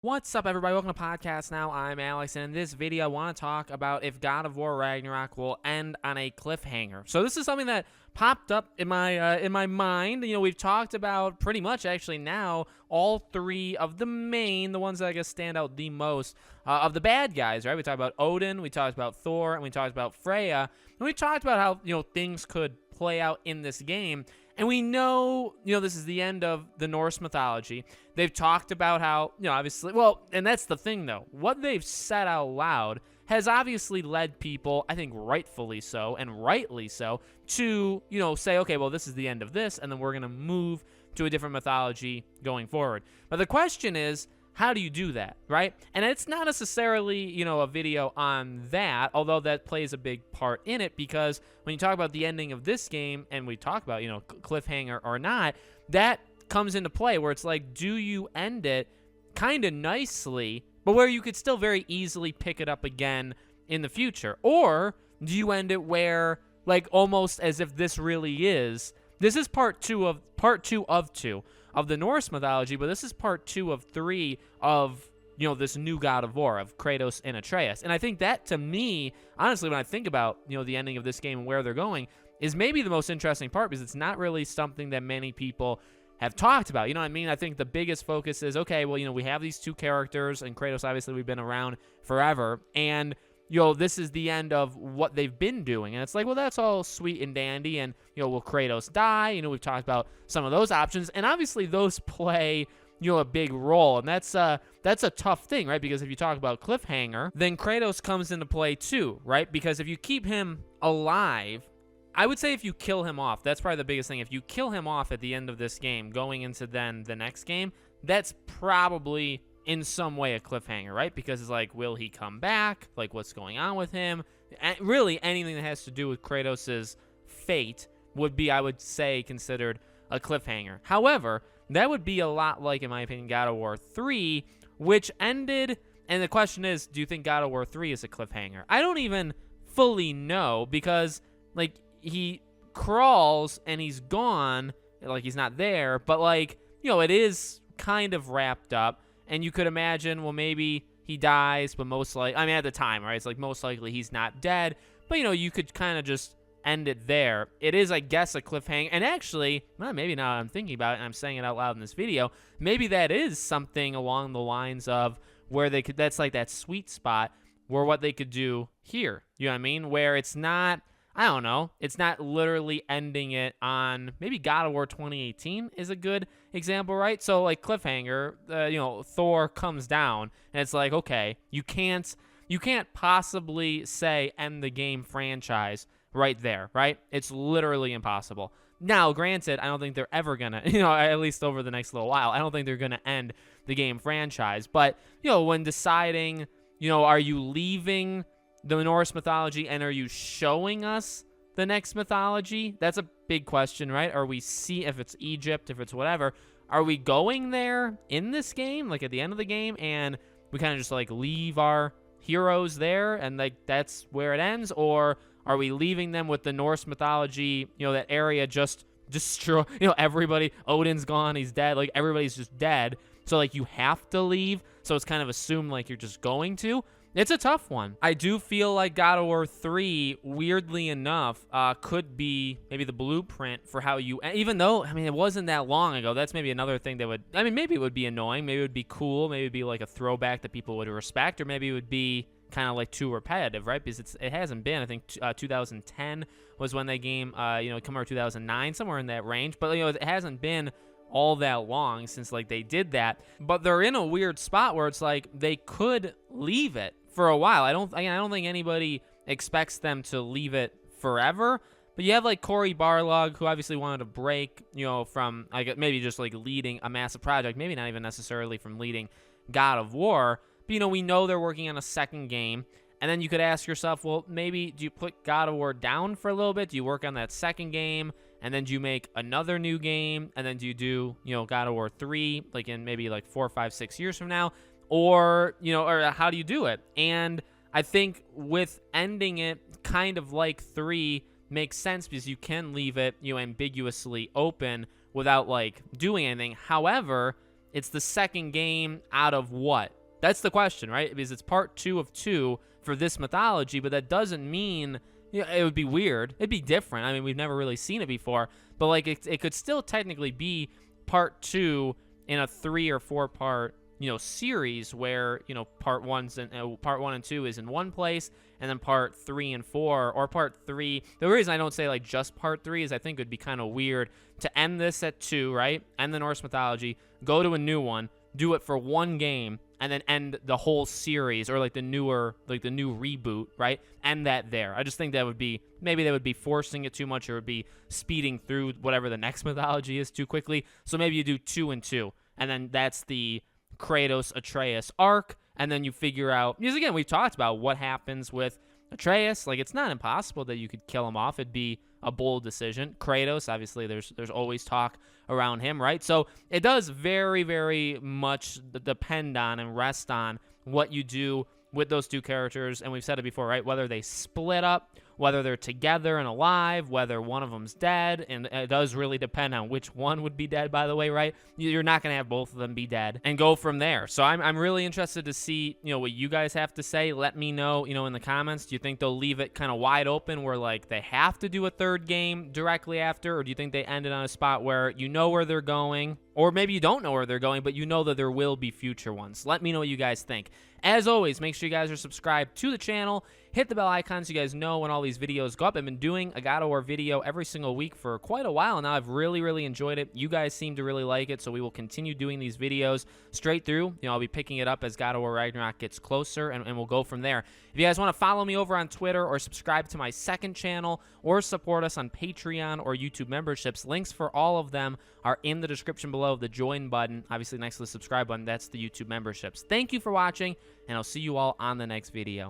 What's up, everybody? Welcome to Podcast Now. I'm Alex, and in this video, I want to talk about if God of War Ragnarok will end on a cliffhanger. So this is something that popped up in my mind. You know, we've talked about pretty much actually now all three of the ones that I guess stand out the most of the bad guys, right? We talked about Odin, we talked about Thor, and we talked about Freya, and we talked about how things could play out in this game. And we know, this is the end of the Norse mythology. They've talked about how, obviously, well, and that's the thing, though. What they've said out loud has obviously led people, I think rightfully so, and rightly so, to, say, okay, well, this is the end of this, and then we're going to move to a different mythology going forward. But the question is, how do you do that, right? And it's not necessarily, a video on that, although that plays a big part in it, because when you talk about the ending of this game, and we talk about, cliffhanger or not, that comes into play where it's like, do you end it kind of nicely, but where you could still very easily pick it up again in the future? Or do you end it where, like, almost as if this is part two of two of the Norse mythology, but this is part 2 of 3 of, this new God of War, of Kratos and Atreus. And I think that, to me, honestly, when I think about, the ending of this game and where they're going, is maybe the most interesting part, because it's not really something that many people have talked about. You know what I mean? I think the biggest focus is, okay, well, we have these two characters, and Kratos, obviously, we've been around forever, and this is the end of what they've been doing. And it's like, well, that's all sweet and dandy. And, will Kratos die? We've talked about some of those options. And obviously those play, a big role. And that's a tough thing, right? Because if you talk about cliffhanger, then Kratos comes into play too, right? Because if you keep him alive, I would say if you kill him off, that's probably the biggest thing. If you kill him off at the end of this game, going into then the next game, that's probably in some way a cliffhanger, right? Because it's like, will he come back? Like, what's going on with him? And really, anything that has to do with Kratos' fate would be, I would say, considered a cliffhanger. However, that would be a lot like, in my opinion, God of War 3, which ended, and the question is, do you think God of War 3 is a cliffhanger? I don't even fully know, because, like, he crawls and he's gone, like, he's not there, but, like, it is kind of wrapped up. And you could imagine, well, maybe he dies, but most likely, I mean, at the time, right? It's like most likely he's not dead. But, you could kind of just end it there. It is, I guess, a cliffhanger. And actually, well, maybe now I'm thinking about it and I'm saying it out loud in this video, maybe that is something along the lines of where they could, that's like that sweet spot where what they could do here. You know what I mean? Where it's not, I don't know, it's not literally ending it on, maybe God of War 2018 is a good example, right? So, like, cliffhanger, Thor comes down, and it's like, okay, you can't possibly say end the game franchise right there, right? It's literally impossible. Now, granted, I don't think they're ever gonna, at least over the next little while, I don't think they're gonna end the game franchise. But, when deciding, are you leaving the Norse mythology and are you showing us the next mythology? That's a big question, right? Are we if it's Egypt, if it's whatever, are we going there in this game, like at the end of the game, and we kind of just like leave our heroes there and like that's where it ends? Or are we leaving them with the Norse mythology, that area just destroy, everybody, Odin's gone, he's dead, like everybody's just dead. So like you have to leave. So it's kind of assumed like you're just going to. It's a tough one. I do feel like God of War 3, weirdly enough, could be maybe the blueprint for how you, even though, I mean, it wasn't that long ago. That's maybe another thing that would, I mean, maybe it would be annoying. Maybe it would be cool. Maybe it would be like a throwback that people would respect, or maybe it would be kind of like too repetitive, right? Because it hasn't been, I think 2010 was when that game, come out, 2009, somewhere in that range. But, it hasn't been all that long since like they did that. But they're in a weird spot where it's like they could leave it for a while. I don't think anybody expects them to leave it forever. But you have like Cory Barlog, who obviously wanted a break, from like maybe just like leading a massive project, maybe not even necessarily from leading God of War. But we know they're working on a second game. And then you could ask yourself, well, maybe do you put God of War down for a little bit? Do you work on that second game? And then do you make another new game? And then do you do, God of War 3, like in maybe like 4, 5, 6 years from now? Or, or how do you do it? And I think with ending it kind of like 3 makes sense because you can leave it, ambiguously open without like doing anything. However, it's the second game out of what? That's the question, right? Because it's part 2 of 2 for this mythology, but that doesn't mean, you know, it would be weird. It'd be different. I mean, we've never really seen it before, but like it could still technically be part 2 in a 3 or 4 part, you know, series where, you know, part 1 and 2 is in one place, and then part 3 and 4, or part 3. The reason I don't say like just part 3 is I think it would be kind of weird to end this at 2, right? End the Norse mythology, go to a new one, do it for one game, and then end the whole series, or like the new reboot, right? End that there. I just think that would be, maybe they would be forcing it too much, or it would be speeding through whatever the next mythology is too quickly. So maybe you do 2 and 2, and then that's the Kratos Atreus arc, and then you figure out, because again, we've talked about what happens with Atreus. Like, it's not impossible that you could kill him off. It'd be a bold decision. Kratos, obviously, there's always talk around him, right? So it does very, very much depend on and rest on what you do with those two characters. And we've said it before, right? Whether they split up, whether they're together and alive, whether one of them's dead, and it does really depend on which one would be dead, by the way, right? You're not going to have both of them be dead and go from there. So I'm really interested to see, you know, what you guys have to say. Let me know, you know, in the comments. Do you think they'll leave it kind of wide open where, like, they have to do a third game directly after, or do you think they ended on a spot where you know where they're going, or maybe you don't know where they're going, but you know that there will be future ones? Let me know what you guys think. As always, make sure you guys are subscribed to the channel. Hit the bell icon so you guys know when all these videos go up. I've been doing a God of War video every single week for quite a while now. I've really, really enjoyed it. You guys seem to really like it, so we will continue doing these videos straight through. You know, I'll be picking it up as God of War Ragnarok gets closer, and we'll go from there. If you guys want to follow me over on Twitter, or subscribe to my second channel, or support us on Patreon or YouTube memberships, links for all of them are in the description below. The join button, obviously next to the subscribe button, that's the YouTube memberships. Thank you for watching, and I'll see you all on the next video.